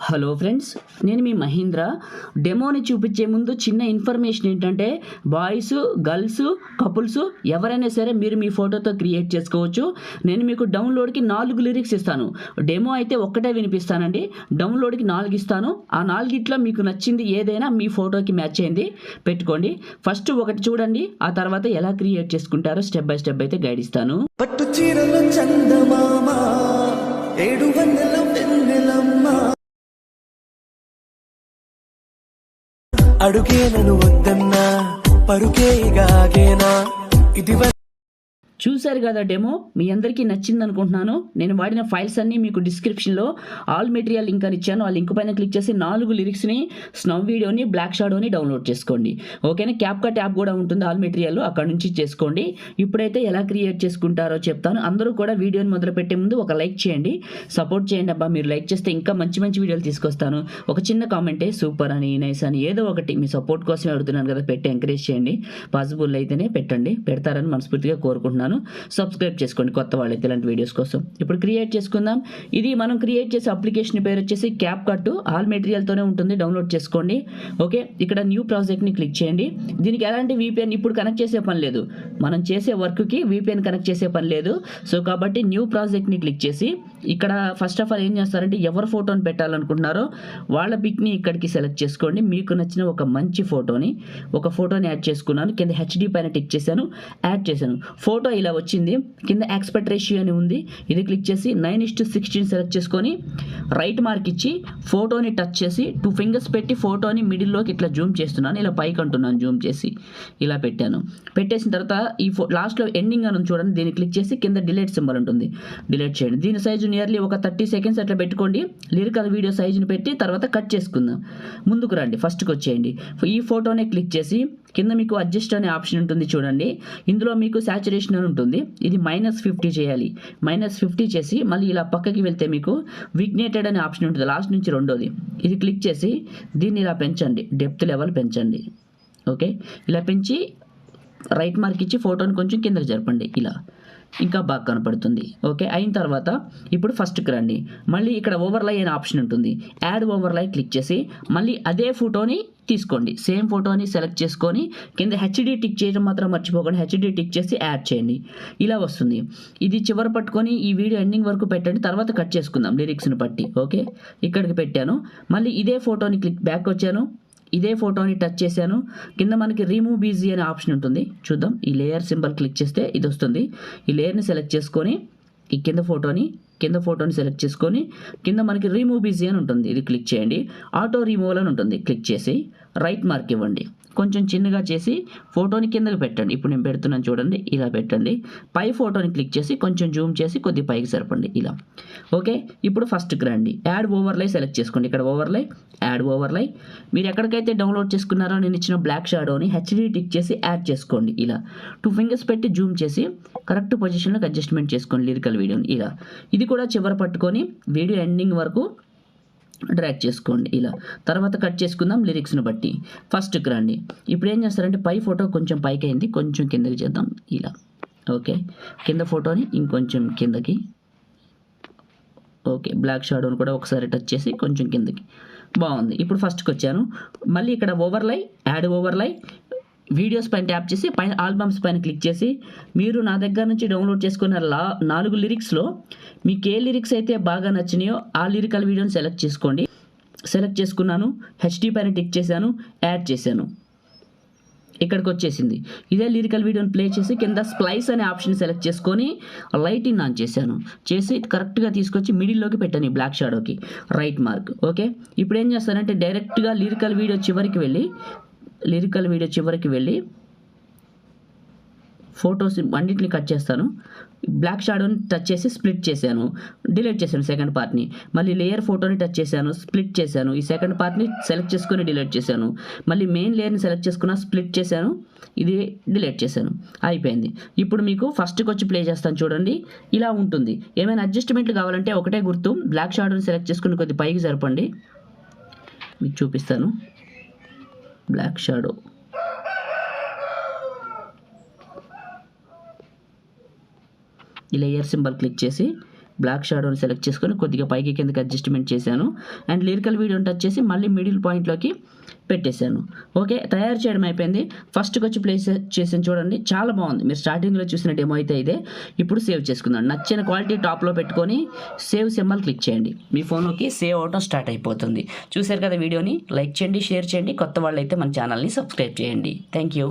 Hello friends, నేను మీ మహేంద్ర. డెమోని చూపించే ముందు చిన్న ఇన్ఫర్మేషన్ ఏంటంటే, బాయ్స్, గర్ల్స్, కపుల్స్ ఎవరైనా సరే మీరు మీ ఫోటోతో క్రియేట్ చేసుకోవచ్చు. నేను మీకు డౌన్లోడ్కి 4 లిరిక్స్ ఇస్తాను. డెమో అయితే ఒక్కటే వినిపిస్తానండి. డౌన్లోడ్కి 4 ఇస్తాను. ఆ 4గిట్లో మీకు నచ్చింది ఏదైనా మీ ఫోటోకి మ్యాచ్ అయింది పెట్టుకోండి. ఫస్ట్ ఒకటి చూడండి, ఆ తర్వాత ఎలా క్రియేట్ చేసుకుంటారో స్టెప్ బై స్టెప్ అయితే గైడ్ ఇస్తాను. పట్టు చీరలు చందమామ 700 వెన్నెలమ్మ అడుగేనను వద్దన్నా పరుకేగాగేనా ఇది చూశారు కదా డెమో, మీ అందరికీ నచ్చింది అనుకుంటున్నాను. నేను వాడిన ఫైల్స్ అన్నీ మీకు డిస్క్రిప్షన్లో ఆల్ మెటీరియల్ లింక్ అని ఇచ్చాను. ఆ లింక్ పైన క్లిక్ చేసి 4 లిరిక్స్ని, స్నవ్ వీడియోని, బ్లాక్ షాడోని డౌన్లోడ్ చేసుకోండి. ఓకేనా? క్యాప్కట్ యాప్ కూడా ఉంటుంది ఆల్ మెటీరియల్, అక్కడ నుంచి చేసుకోండి. ఇప్పుడైతే ఎలా క్రియేట్ చేసుకుంటారో చెప్తాను. అందరూ కూడా వీడియోని మొదలుపెట్టే ముందు ఒక లైక్ చేయండి, సపోర్ట్ చేయండి అబ్బా. మీరు లైక్ చేస్తే ఇంకా మంచి మంచి వీడియోలు తీసుకొస్తాను. ఒక చిన్న కామెంటే సూపర్ అని, నైస్ అని, ఏదో ఒకటి మీ సపోర్ట్ కోసమే అడుగుతున్నాను కదా, పెట్టి ఎంకరేజ్ చేయండి. పాసిబుల్ అయితేనే పెట్టండి, పెడతారని మనస్ఫూర్తిగా కోరుకుంటున్నాను. సబ్స్క్రైబ్ చేసుకోండి కొత్త వాళ్ళైతే ఇలాంటి వీడియోస్ కోసం. ఇప్పుడు క్రియేట్ చేసుకుందాం. ఇది మనం క్రియేట్ చేసే అప్లికేషన్ పేరు వచ్చేసి క్యాప్కట్. ఆల్ మెటీరియల్తోనే ఉంటుంది, డౌన్లోడ్ చేసుకోండి. ఓకే, ఇక్కడ న్యూ ప్రాజెక్ట్ని క్లిక్ చేయండి. దీనికి ఎలాంటి VPN ఇప్పుడు కనెక్ట్ చేసే పని లేదు. మనం చేసే వర్క్కి VPN కనెక్ట్ చేసే పని లేదు. సో కాబట్టి న్యూ ప్రాజెక్ట్ని క్లిక్ చేసి ఇక్కడ ఫస్ట్ ఆఫ్ ఆల్ ఏం చేస్తారంటే, ఎవరు ఫోటోని పెట్టాలనుకుంటున్నారో వాళ్ళ పిక్ని ఇక్కడికి సెలెక్ట్ చేసుకోండి. మీకు నచ్చిన ఒక మంచి ఫోటోని యాడ్ చేసుకున్నాను. కింద HD పైన టిక్ చేశాను, యాడ్ చేశాను. ఫోటో ఇలా వచ్చింది. కింద ఎక్స్పెక్ట్ రేషియో అని ఉంది, ఇది క్లిక్ చేసి 9:16 సెలెక్ట్ చేసుకొని రైట్ మార్క్ ఇచ్చి ఫోటోని టచ్ చేసి 2 ఫింగర్స్ పెట్టి ఫోటోని మిడిల్లోకి ఇట్లా జూమ్ చేస్తున్నాను. ఇలా పైకి అంటున్నాను, జూమ్ చేసి ఇలా పెట్టాను. పెట్టేసిన తర్వాత ఈ లాస్ట్లో ఎండింగ్ అని చూడండి, దీన్ని క్లిక్ చేసి కింద డిలీట్ సింబల్ ఉంటుంది, డిలీట్ చేయండి. దీని సైజు నియర్లీ ఒక 30 సెకండ్స్ అట్లా పెట్టుకోండి. లిరికల్ వీడియో సైజుని పెట్టి తర్వాత కట్ చేసుకుందాం. ముందుకు రండి, ఫస్ట్కి వచ్చేయండి. ఈ ఫోటోనే క్లిక్ చేసి కింద మీకు అడ్జస్ట్ అనే ఆప్షన్ ఉంటుంది చూడండి. ఇందులో మీకు సాచురేషన్ అని ఉంటుంది, ఇది -50 చేయాలి. -50 చేసి మళ్ళీ ఇలా పక్కకి వెళ్తే మీకు విగ్నేటెడ్ అనే ఆప్షన్ ఉంటుంది, లాస్ట్ నుంచి రెండోది. ఇది క్లిక్ చేసి దీన్ని ఇలా పెంచండి, డెప్త్ లెవెల్ పెంచండి. ఓకే, ఇలా పెంచి రైట్ మార్క్ ఇచ్చి ఫోటోని కొంచెం కిందకి జరపండి, ఇలా ఇంకా బాగా కనపడుతుంది. ఓకే, అయిన తర్వాత ఇప్పుడు ఫస్ట్కి రండి. మళ్ళీ ఇక్కడ ఓవర్లై అనే ఆప్షన్ ఉంటుంది, యాడ్ ఓవర్లై క్లిక్ చేసి మళ్ళీ అదే ఫోటోని తీసుకోండి. సేమ్ ఫోటోని సెలెక్ట్ చేసుకొని కింద HD టిక్ చేయడం మాత్రం మర్చిపోకండి. HD టిక్ చేసి యాడ్ చేయండి, ఇలా వస్తుంది. ఇది చివరి పట్టుకొని ఈ వీడియో ఎండింగ్ వరకు పెట్టండి, తర్వాత కట్ చేసుకుందాం లిరిక్స్ని బట్టి. ఓకే, ఇక్కడికి పెట్టాను. మళ్ళీ ఇదే ఫోటోని క్లిక్ బ్యాక్ వచ్చాను, ఇదే ఫోటోని టచ్ చేశాను. కింద మనకి రిమూవ్ బీజీ అనే ఆప్షన్ ఉంటుంది, చూద్దాం. ఈ లేయర్ సింబల్ క్లిక్ చేస్తే ఇది వస్తుంది. ఈ లేయర్ని సెలెక్ట్ చేసుకొని ఈ కింద ఫోటోని సెలెక్ట్ చేసుకొని కింద మనకి రిమూవ్ బీజీ అని ఉంటుంది, ఇది క్లిక్ చేయండి. ఆటో రిమూవల్ అని ఉంటుంది, క్లిక్ చేసి రైట్ మార్క్ ఇవ్వండి. కొంచెం చిన్నగా చేసి ఫోటోని కిందకి పెట్టండి. ఇప్పుడు నేను పెడుతున్నాను చూడండి, ఇలా పెట్టండి. పై ఫోటోని క్లిక్ చేసి కొంచెం జూమ్ చేసి కొద్ది పైకి సరపండి, ఇలా. ఓకే, ఇప్పుడు ఫస్ట్కి రండి. యాడ్ ఓవర్లై సెలెక్ట్ చేసుకోండి. ఇక్కడ ఓవర్లై, యాడ్ ఓవర్లై. మీరు ఎక్కడికైతే డౌన్లోడ్ చేసుకున్నారో నేను ఇచ్చిన బ్లాక్ షాడోని HD టిక్ చేసి యాడ్ చేసుకోండి, ఇలా 2 ఫింగర్స్ పెట్టి జూమ్ చేసి కరెక్ట్ పొజిషన్లోకి అడ్జస్ట్మెంట్ చేసుకోండి లిరికల్ వీడియోని, ఇలా. ఇది కూడా చివరి పట్టుకొని వీడియో ఎండింగ్ వరకు డ్రాగ్ చేసుకోండి, ఇలా. తర్వాత కట్ చేసుకుందాం లిరిక్స్ని బట్టి. ఫస్ట్కి రండి. ఇప్పుడు ఏం చేస్తారంటే, పై ఫోటో కొంచెం పైకి అయింది, కొంచెం కిందకి చేద్దాం, ఇలా. ఓకే, కింద ఫోటోని ఇంకొంచెం కిందకి. ఓకే, బ్లాక్ షాడోని కూడా ఒకసారి టచ్ చేసి కొంచెం కిందకి, బాగుంది. ఇప్పుడు ఫస్ట్కి వచ్చాను. మళ్ళీ ఇక్కడ ఓవర్లై, యాడ్ ఓవర్లై, వీడియోస్ పైన ట్యాప్ చేసి పైన ఆల్బమ్స్ పైన క్లిక్ చేసి మీరు నా దగ్గర నుంచి డౌన్లోడ్ చేసుకున్న 4 లిరిక్స్లో మీకు ఏ లిరిక్స్ అయితే బాగా నచ్చినాయో ఆ లిరికల్ వీడియోని సెలెక్ట్ చేసుకోండి. సెలెక్ట్ చేసుకున్నాను, HD పైన టిక్ చేశాను, యాడ్ చేశాను, ఇక్కడికి వచ్చేసింది. ఇదే లిరికల్ వీడియోని ప్లే చేసి కింద స్ప్లైస్ అనే ఆప్షన్ సెలెక్ట్ చేసుకొని లైటింగ్ ఆన్ చేశాను, చేసి కరెక్ట్గా తీసుకొచ్చి మిడిల్లోకి పెట్టాను ఈ బ్లాక్ షాడోకి, రైట్ మార్క్. ఓకే, ఇప్పుడు ఏం చేస్తానంటే డైరెక్ట్గా లిరికల్ వీడియో చివరికి వెళ్ళి ఫొటోస్ అన్నింటిని కట్ చేస్తాను. బ్లాక్ షాడోని టచ్ చేసి స్ప్లిట్ చేశాను, డిలీట్ చేశాను సెకండ్ పార్ట్ని. మళ్ళీ లేయర్ ఫోటోని టచ్ చేశాను, స్ప్లిట్ చేశాను, ఈ సెకండ్ పార్ట్ని సెలెక్ట్ చేసుకొని డిలీట్ చేశాను. మళ్ళీ మెయిన్ లేయర్ని సెలెక్ట్ చేసుకున్న, స్ప్లిట్ చేశాను, ఇది డిలీట్ చేశాను, అయిపోయింది. ఇప్పుడు మీకు ఫస్ట్కి వచ్చి ప్లే చేస్తాను చూడండి, ఇలా ఉంటుంది. ఏమైనా అడ్జస్ట్మెంట్లు కావాలంటే ఒకటే గుర్తు, బ్లాక్ షాడోని సెలెక్ట్ చేసుకుని కొద్ది పైకి జరపండి, మీకు చూపిస్తాను. బ్లాక్ షాడో, ఈ లేయర్ సింబల్ క్లిక్ చేసి బ్లాక్ షాడోని సెలెక్ట్ చేసుకొని కొద్దిగా పైకి కిందకి అడ్జస్ట్మెంట్ చేశాను. అండ్ లిరికల్ వీడియోని టచ్ చేసి మళ్ళీ మిడిల్ పాయింట్లోకి పెట్టేశాను. ఓకే, తయారు చేయడం అయిపోయింది. ఫస్ట్కి వచ్చి ప్లేస్ చేసాను చూడండి, చాలా బాగుంది. మీరు స్టార్టింగ్లో చూసిన డెమో అయితే ఇదే. ఇప్పుడు సేవ్ చేసుకుందాం. నచ్చిన క్వాలిటీ టాప్లో పెట్టుకొని సేవ్ సింబల్ క్లిక్ చేయండి. మీ ఫోన్లోకి సేవ్ అవటం స్టార్ట్ అయిపోతుంది. చూశారు కదా వీడియోని, లైక్ చేయండి, షేర్ చేయండి. కొత్త వాళ్ళు అయితే మన ఛానల్ని సబ్స్క్రైబ్ చేయండి. Thank you.